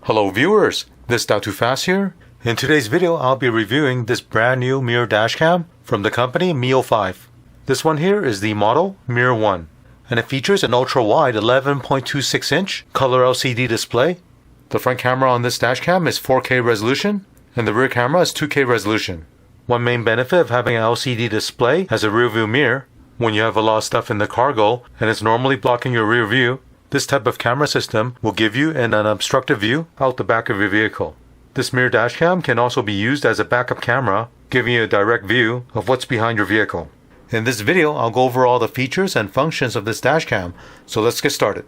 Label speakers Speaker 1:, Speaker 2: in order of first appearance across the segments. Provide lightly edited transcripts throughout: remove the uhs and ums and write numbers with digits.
Speaker 1: Hello viewers, this Too Fast here. In today's video I'll be reviewing this brand new mirror dashcam from the company Miofive. This one here is the model Mirror 1 and it features an ultra-wide 11.26 inch color LCD display. The front camera on this dashcam is 4K resolution and the rear camera is 2K resolution. One main benefit of having an LCD display as a rear view mirror, when you have a lot of stuff in the cargo and it's normally blocking your rear view, this type of camera system will give you an unobstructed view out the back of your vehicle. This mirror dashcam can also be used as a backup camera, giving you a direct view of what's behind your vehicle. In this video, I'll go over all the features and functions of this dashcam, so let's get started.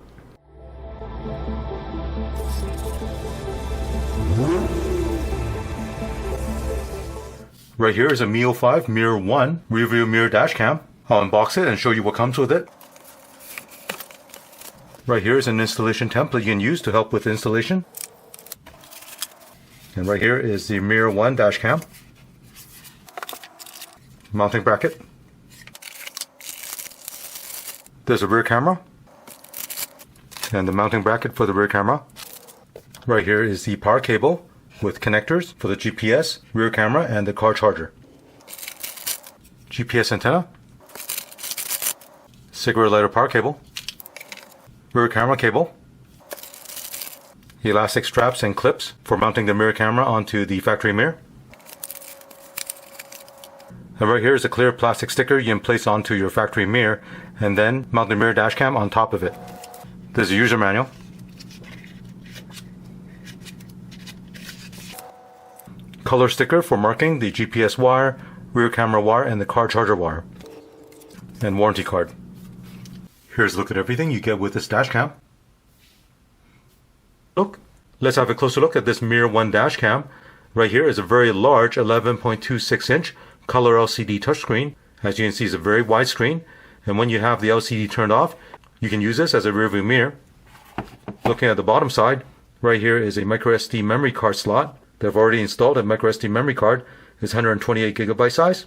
Speaker 1: Right here is a Miofive Mirror 1 Rearview mirror dashcam. I'll unbox it and show you what comes with it. Right here is an installation template you can use to help with installation. And right here is the Mirror 1 dashcam. Mounting bracket. There's a rear camera. And the mounting bracket for the rear camera. Right here is the power cable with connectors for the GPS, rear camera, and the car charger. GPS antenna. Cigarette lighter power cable. Rear camera cable, elastic straps and clips for mounting the mirror camera onto the factory mirror. And right here is a clear plastic sticker you can place onto your factory mirror and then mount the mirror dashcam on top of it. There's a user manual. Color sticker for marking the GPS wire, rear camera wire, and the car charger wire. And warranty card. Here's a look at everything you get with this dashcam. Let's have a closer look at this Mirror 1 dashcam. Right here is a very large 11.26 inch color LCD touchscreen. As you can see, it's a very wide screen. And when you have the LCD turned off, you can use this as a rearview mirror. Looking at the bottom side, right here is a microSD memory card slot. They've already installed a microSD memory card. It's 128 gigabyte size.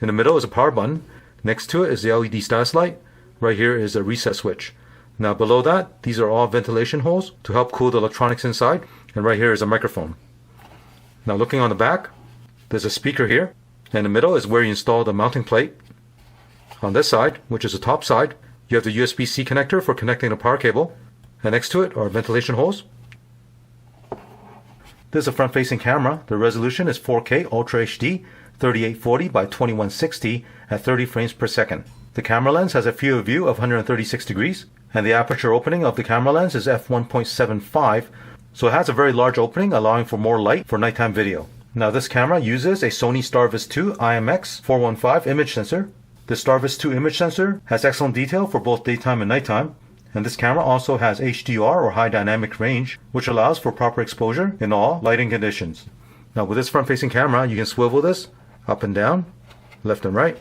Speaker 1: In the middle is a power button. Next to it is the LED status light. Right here is a reset switch. Now below that, these are all ventilation holes to help cool the electronics inside. And right here is a microphone. Now looking on the back, there's a speaker here. In the middle is where you install the mounting plate. On this side, which is the top side, you have the USB-C connector for connecting the power cable. And next to it are ventilation holes. There's a front-facing camera. The resolution is 4K Ultra HD 3840 by 2160 at 30 frames per second. The camera lens has a field of view of 136 degrees, and the aperture opening of the camera lens is f1.75, so it has a very large opening, allowing for more light for nighttime video. Now this camera uses a Sony Starvis 2 IMX415 image sensor. The Starvis 2 image sensor has excellent detail for both daytime and nighttime, and this camera also has HDR or high dynamic range, which allows for proper exposure in all lighting conditions. Now with this front-facing camera, you can swivel this up and down, left and right.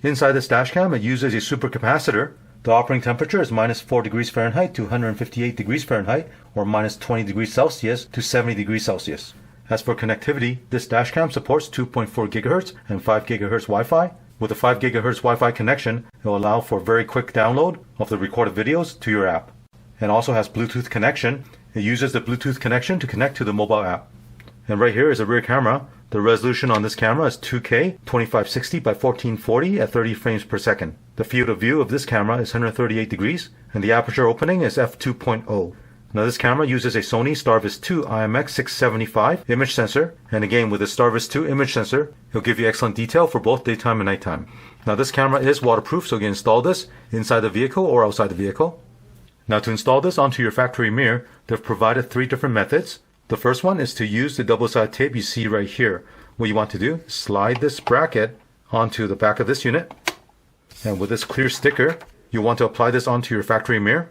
Speaker 1: Inside this dashcam, it uses a supercapacitor. The operating temperature is minus 4 degrees Fahrenheit to 158 degrees Fahrenheit, or minus 20 degrees Celsius to 70 degrees Celsius. As for connectivity, this dashcam supports 2.4 GHz and 5 GHz Wi-Fi. With a 5 GHz Wi-Fi connection, it will allow for very quick download of the recorded videos to your app. And also has Bluetooth connection. It uses the Bluetooth connection to connect to the mobile app. And right here is a rear camera. The resolution on this camera is 2K 2560 by 1440 at 30 frames per second. The field of view of this camera is 138 degrees and the aperture opening is f2.0. Now this camera uses a Sony Starvis 2 IMX675 image sensor, and again with the Starvis 2 image sensor, it'll give you excellent detail for both daytime and nighttime. Now this camera is waterproof, so you can install this inside the vehicle or outside the vehicle. Now to install this onto your factory mirror, they've provided 3 different methods. The first one is to use the double-sided tape you see right here. What you want to do, slide this bracket onto the back of this unit. And with this clear sticker, you want to apply this onto your factory mirror.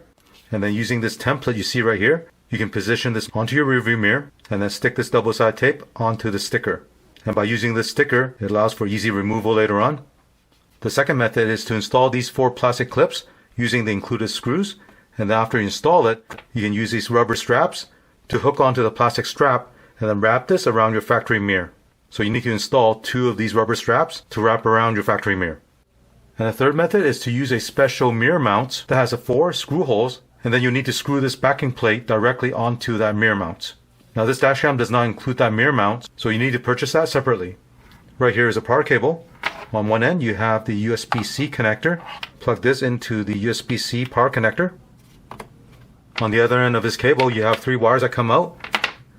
Speaker 1: And then using this template you see right here, you can position this onto your rearview mirror and then stick this double-sided tape onto the sticker. And by using this sticker, it allows for easy removal later on. The second method is to install these 4 plastic clips using the included screws. And then after you install it, you can use these rubber straps to hook onto the plastic strap and then wrap this around your factory mirror. So you need to install 2 of these rubber straps to wrap around your factory mirror. And the third method is to use a special mirror mount that has 4 screw holes and then you need to screw this backing plate directly onto that mirror mount. Now this dashcam does not include that mirror mount, so you need to purchase that separately. Right here is a power cable. On one end you have the USB-C connector. Plug this into the USB-C power connector. On the other end of this cable you have 3 wires that come out.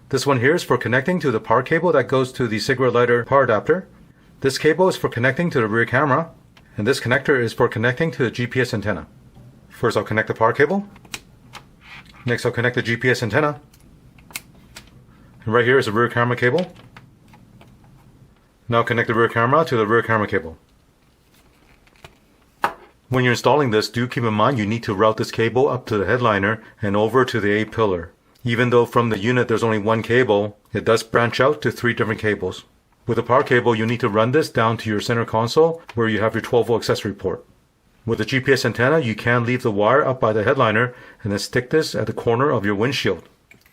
Speaker 1: This one here is for connecting to the power cable that goes to the cigarette lighter power adapter. This cable is for connecting to the rear camera, and this connector is for connecting to the GPS antenna. First I'll connect the power cable. Next I'll connect the GPS antenna. And right here is the rear camera cable. Now connect the rear camera to the rear camera cable. When you're installing this, do keep in mind you need to route this cable up to the headliner and over to the A pillar. Even though from the unit there's only one cable, it does branch out to 3 different cables. With the power cable, you need to run this down to your center console where you have your 12-volt accessory port. With the GPS antenna, you can leave the wire up by the headliner and then stick this at the corner of your windshield.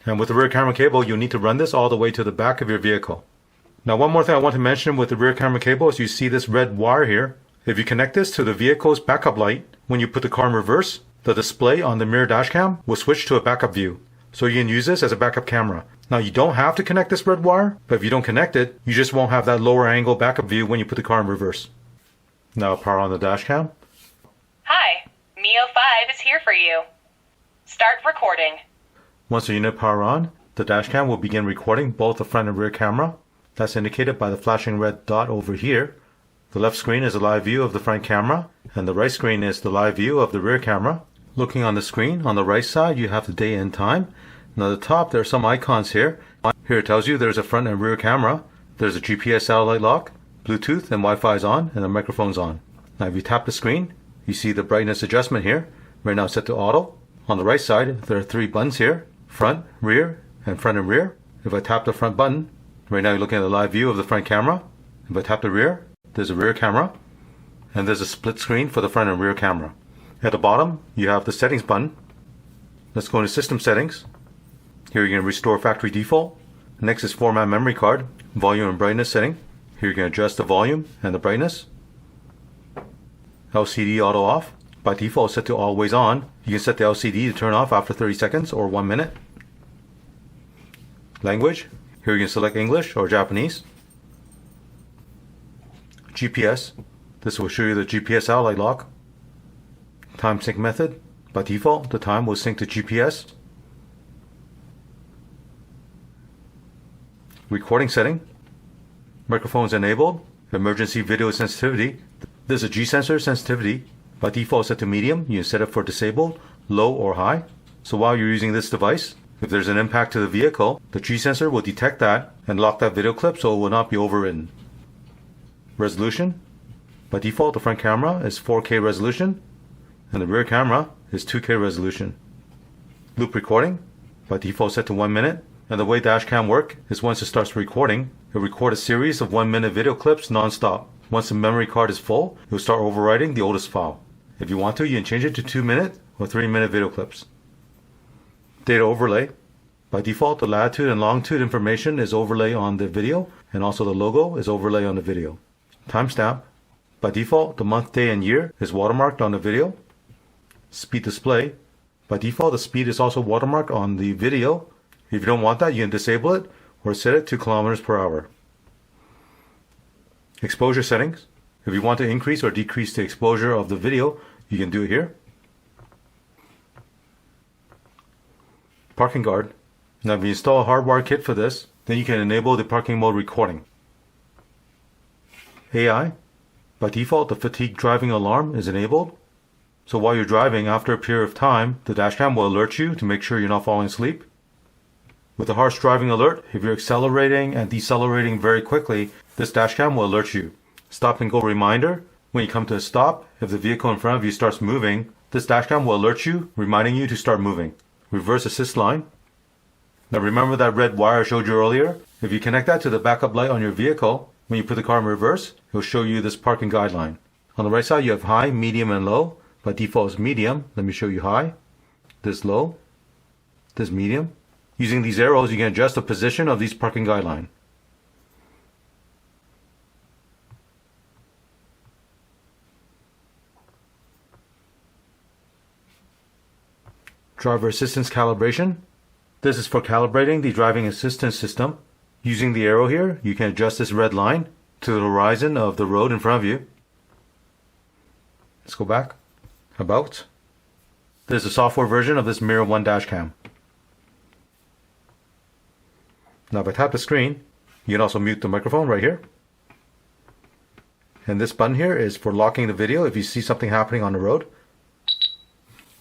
Speaker 1: And with the rear camera cable, you'll need to run this all the way to the back of your vehicle. Now one more thing I want to mention with the rear camera cable is you see this red wire here. If you connect this to the vehicle's backup light, when you put the car in reverse, the display on the mirror dashcam will switch to a backup view. So you can use this as a backup camera. Now you don't have to connect this red wire, but if you don't connect it, you just won't have that lower angle backup view when you put the car in reverse. Now power on the dashcam.
Speaker 2: Hi, Miofive is here for you. Start recording.
Speaker 1: Once the unit power on, the dashcam will begin recording both the front and rear camera. That's indicated by the flashing red dot over here. The left screen is a live view of the front camera, and the right screen is the live view of the rear camera. Looking on the screen, on the right side you have the day and time. Now at the top there are some icons here. Here it tells you there's a front and rear camera. There's a GPS satellite lock, Bluetooth and Wi-Fi is on, and the microphone's on. Now if you tap the screen, you see the brightness adjustment here. Right now it's set to auto. On the right side there are 3 buttons here, front, rear, and front and rear. If I tap the front button, right now you're looking at the live view of the front camera. If I tap the rear, there's a rear camera, and there's a split screen for the front and rear camera. At the bottom, you have the settings button. Let's go into system settings. Here you can restore factory default. Next is format memory card, volume and brightness setting. Here you can adjust the volume and the brightness. LCD auto off. By default set to always on. You can set the LCD to turn off after 30 seconds or 1 minute. Language. Here you can select English or Japanese. GPS. This will show you the GPS satellite lock. Time sync method. By default, the time will sync to GPS. Recording setting. Microphones enabled. Emergency video sensitivity. This is a G sensor sensitivity. By default set to medium. You can set it for disabled, low or high. So while you're using this device, if there's an impact to the vehicle, the G sensor will detect that and lock that video clip so it will not be overridden. Resolution. By default, the front camera is 4K resolution and the rear camera is 2K resolution. Loop recording. By default set to 1 minute. And the way dashcam work is once it starts recording, it'll record a series of 1 minute video clips non-stop. Once the memory card is full, it will start overwriting the oldest file. If you want to, you can change it to 2 minute or 3 minute video clips. Data overlay. By default, the latitude and longitude information is overlay on the video, and also the logo is overlay on the video. Timestamp. By default, the month, day, and year is watermarked on the video. Speed display. By default, the speed is also watermarked on the video. If you don't want that, you can disable it or set it to kilometers per hour. Exposure settings. If you want to increase or decrease the exposure of the video, you can do it here. Parking guard. Now if you install a hardwire kit for this, then you can enable the parking mode recording. AI. By default, the fatigue driving alarm is enabled. So while you're driving, after a period of time, the dashcam will alert you to make sure you're not falling asleep. With the harsh driving alert, if you're accelerating and decelerating very quickly, this dashcam will alert you. Stop and go reminder. When you come to a stop, if the vehicle in front of you starts moving, this dashcam will alert you, reminding you to start moving. Reverse assist line. Now remember that red wire I showed you earlier? If you connect that to the backup light on your vehicle, when you put the car in reverse, it will show you this parking guideline. On the right side you have high, medium, and low. By default it's medium. Let me show you high. This low. This medium. Using these arrows you can adjust the position of these parking guidelines. Driver assistance calibration. This is for calibrating the driving assistance system. Using the arrow here, you can adjust this red line to the horizon of the road in front of you. Let's go back. About. This is a software version of this Mirror 1 dash cam. Now if I tap the screen, you can also mute the microphone right here. And this button here is for locking the video if you see something happening on the road.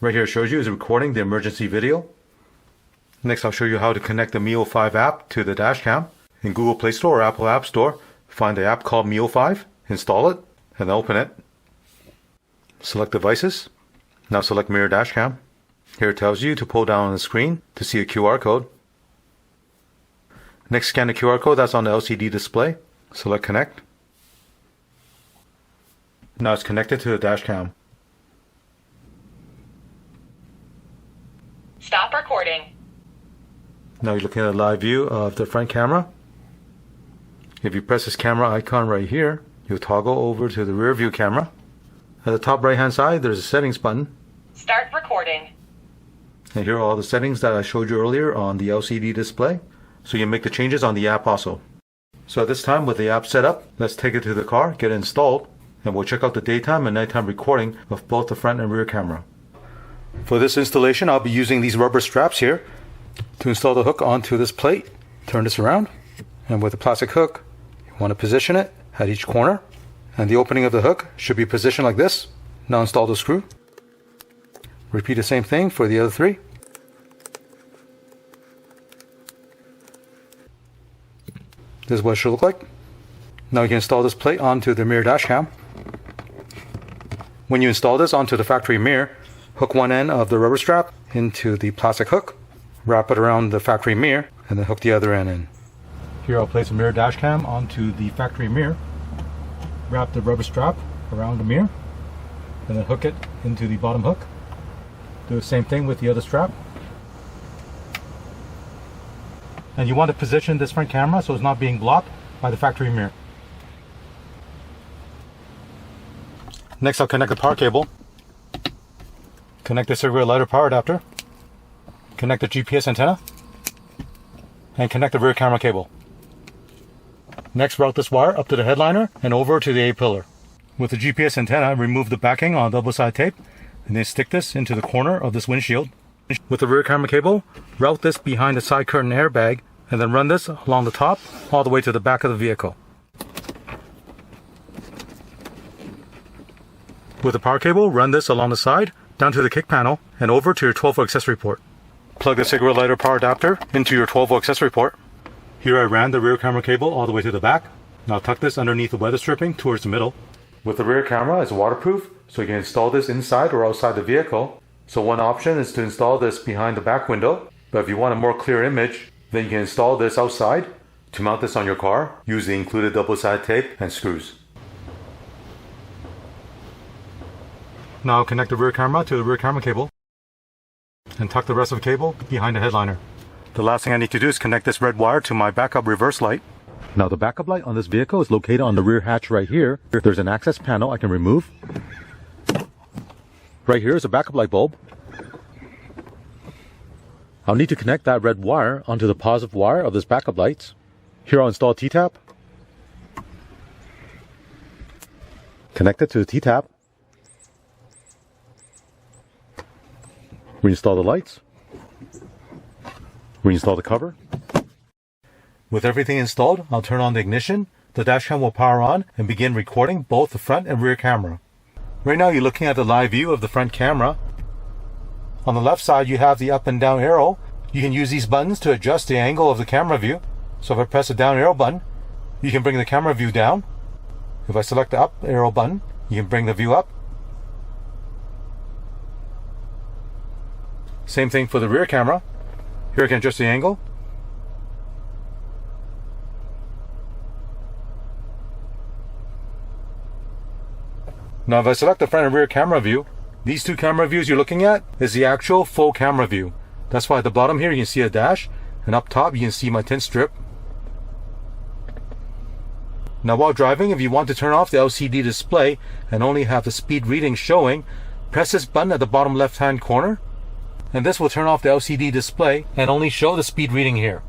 Speaker 1: Right here it shows you is recording the emergency video. Next I'll show you how to connect the Miofive app to the dash cam. In Google Play Store or Apple App Store, find the app called Miofive, install it, and open it. Select devices. Now select Mirror Dashcam. Here it tells you to pull down on the screen to see a QR code. Next scan the QR code that's on the LCD display. Select Connect. Now it's connected to the dashcam.
Speaker 2: Stop recording.
Speaker 1: Now you're looking at a live view of the front camera. If you press this camera icon right here, you'll toggle over to the rear view camera. At the top right hand side, there's a settings button.
Speaker 2: Start recording.
Speaker 1: And here are all the settings that I showed you earlier on the LCD display. So you can make the changes on the app also. So at this time, with the app set up, let's take it to the car, get it installed, and we'll check out the daytime and nighttime recording of both the front and rear camera. For this installation, I'll be using these rubber straps here to install the hook onto this plate. Turn this around, and with the plastic hook, you want to position it at each corner, and the opening of the hook should be positioned like this. Now install the screw. Repeat the same thing for the other three. This is what it should look like. Now you can install this plate onto the mirror dashcam. When you install this onto the factory mirror, hook one end of the rubber strap into the plastic hook, wrap it around the factory mirror, and then hook the other end in. Here I'll place the mirror dashcam onto the factory mirror, wrap the rubber strap around the mirror, and then hook it into the bottom hook. Do the same thing with the other strap. And you want to position this front camera so it's not being blocked by the factory mirror. Next I'll connect the power cable. Connect the cigarette lighter power adapter. Connect the GPS antenna. And connect the rear camera cable. Next route this wire up to the headliner and over to the A-pillar. With the GPS antenna, remove the backing on double-side tape and then stick this into the corner of this windshield. With the rear camera cable, route this behind the side curtain airbag and then run this along the top all the way to the back of the vehicle. With the power cable, run this along the side, down to the kick panel, and over to your 12-volt accessory port. Plug the cigarette lighter power adapter into your 12-volt accessory port. Here I ran the rear camera cable all the way to the back. Now tuck this underneath the weather stripping towards the middle. With the rear camera, it's waterproof, so you can install this inside or outside the vehicle. So one option is to install this behind the back window, but if you want a more clear image, then you can install this outside. To mount this on your car, use the included double-side tape and screws. Now connect the rear camera to the rear camera cable and tuck the rest of the cable behind the headliner. The last thing I need to do is connect this red wire to my backup reverse light. Now the backup light on this vehicle is located on the rear hatch right here. There's an access panel I can remove. Right here is a backup light bulb. I'll need to connect that red wire onto the positive wire of this backup lights. Here I'll install a T-tap. Connect it to the T-tap. Reinstall the lights. Reinstall the cover. With everything installed, I'll turn on the ignition. The dashcam will power on and begin recording both the front and rear camera. Right now you're looking at the live view of the front camera. On the left side you have the up and down arrow. You can use these buttons to adjust the angle of the camera view. So if I press the down arrow button, you can bring the camera view down. If I select the up arrow button, you can bring the view up. Same thing for the rear camera. Here I can adjust the angle. Now if I select the front and rear camera view, these two camera views you're looking at is the actual full camera view. That's why at the bottom here you can see a dash, and up top you can see my tint strip. Now while driving, if you want to turn off the LCD display and only have the speed reading showing, press this button at the bottom left hand corner, and this will turn off the LCD display and only show the speed reading here.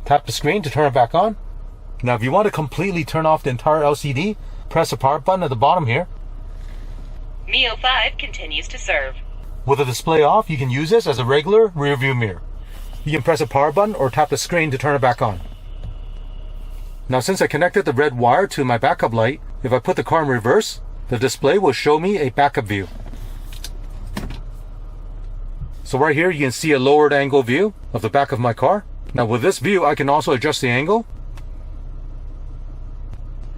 Speaker 1: Tap the screen to turn it back on. Now if you want to completely turn off the entire LCD, press the power button at the bottom here.
Speaker 2: Miofive continues to serve.
Speaker 1: With the display off, you can use this as a regular rear view mirror. You can press the power button or tap the screen to turn it back on. Now since I connected the red wire to my backup light, if I put the car in reverse, the display will show me a backup view. So right here you can see a lowered angle view of the back of my car. Now with this view I can also adjust the angle.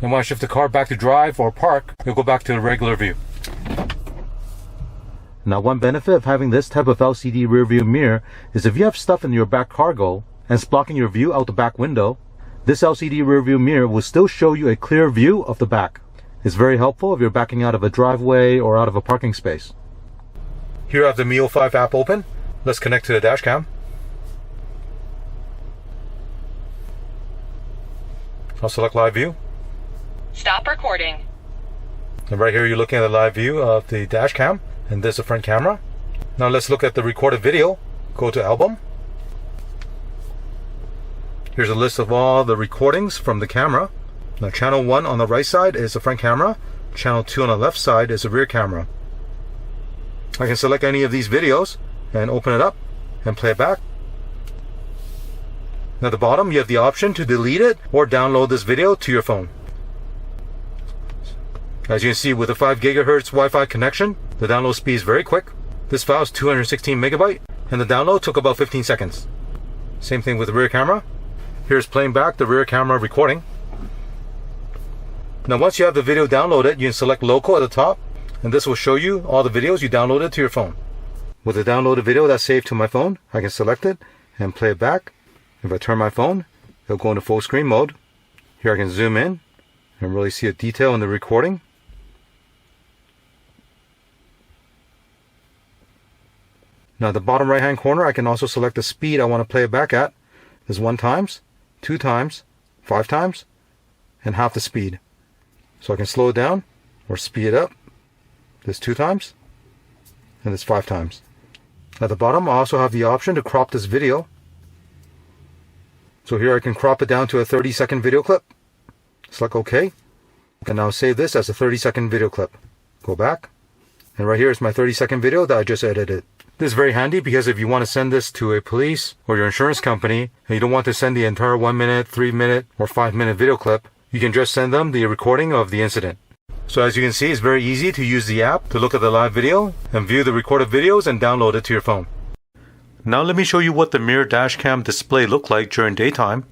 Speaker 1: And when I shift the car back to drive or park, it'll go back to the regular view. Now one benefit of having this type of LCD rear view mirror is if you have stuff in your back cargo and it's blocking your view out the back window, this LCD rear view mirror will still show you a clear view of the back. It's very helpful if you're backing out of a driveway or out of a parking space. Here I have the Miofive app open. Let's connect to the dash cam. I'll select live view.
Speaker 2: Stop recording.
Speaker 1: And right here you're looking at the live view of the dash cam, and this is the front camera. Now let's look at the recorded video. Go to album. Here's a list of all the recordings from the camera. Now channel 1 on the right side is the front camera. Channel 2 on the left side is the rear camera. I can select any of these videos and open it up and play it back. Now at the bottom you have the option to delete it or download this video to your phone. As you can see, with a 5 GHz Wi-Fi connection, the download speed is very quick. This file is 216 megabyte and the download took about 15 seconds. Same thing with the rear camera. Here's playing back the rear camera recording. Now once you have the video downloaded, you can select local at the top, and this will show you all the videos you downloaded to your phone. With the downloaded video that's saved to my phone, I can select it and play it back. If I turn my phone, it'll go into full screen mode. Here I can zoom in and really see a detail in the recording. Now at the bottom right hand corner, I can also select the speed I want to play it back at. There's 1 times, 2 times, 5 times, and half the speed. So I can slow it down or speed it up. There's 2 times, and there's 5 times. At the bottom, I also have the option to crop this video. So here I can crop it down to a 30-second video clip. Select OK. And now save this as a 30-second video clip. Go back. And right here is my 30-second video that I just edited. This is very handy because if you want to send this to a police or your insurance company and you don't want to send the entire 1 minute, 3 minute, or 5 minute video clip, you can just send them the recording of the incident. So as you can see, it's very easy to use the app to look at the live video and view the recorded videos and download it to your phone. Now let me show you what the mirror dashcam display looked like during daytime.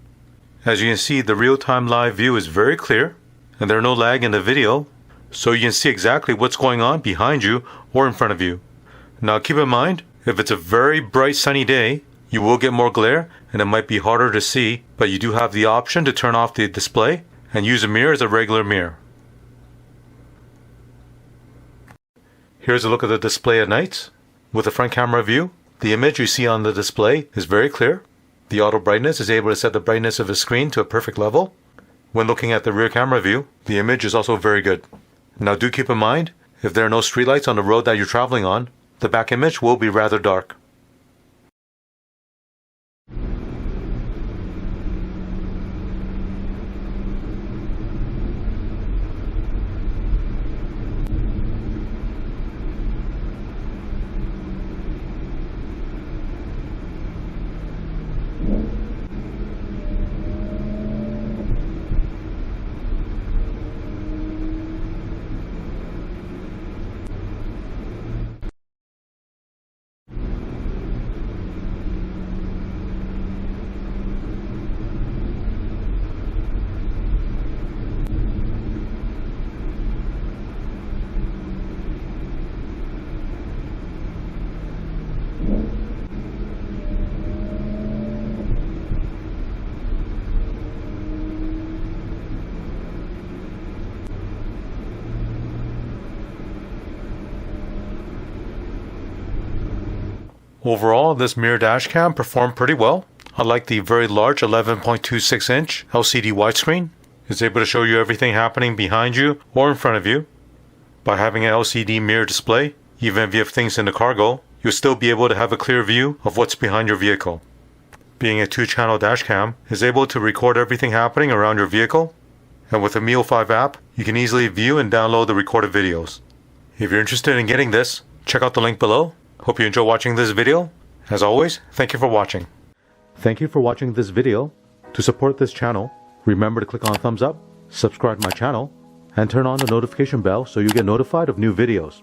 Speaker 1: As you can see, the real-time live view is very clear and there's no lag in the video, so you can see exactly what's going on behind you or in front of you. Now keep in mind, if it's a very bright sunny day, you will get more glare and it might be harder to see, but you do have the option to turn off the display and use a mirror as a regular mirror. Here's a look at the display at night. With the front camera view, the image you see on the display is very clear. The auto brightness is able to set the brightness of the screen to a perfect level. When looking at the rear camera view, the image is also very good. Now do keep in mind, if there are no streetlights on the road that you're traveling on, the back image will be rather dark. Overall, this mirror dashcam performed pretty well. I like the very large 11.26-inch LCD widescreen. It's able to show you everything happening behind you or in front of you. By having an LCD mirror display, even if you have things in the cargo, you'll still be able to have a clear view of what's behind your vehicle. Being a 2-channel dash cam is able to record everything happening around your vehicle, and with the Miofive app, you can easily view and download the recorded videos. If you're interested in getting this, check out the link below. Hope you enjoy watching this video. As always, thank you for watching. Thank you for watching this video. To support this channel, remember to click on thumbs up, subscribe to my channel, and turn on the notification bell so you get notified of new videos.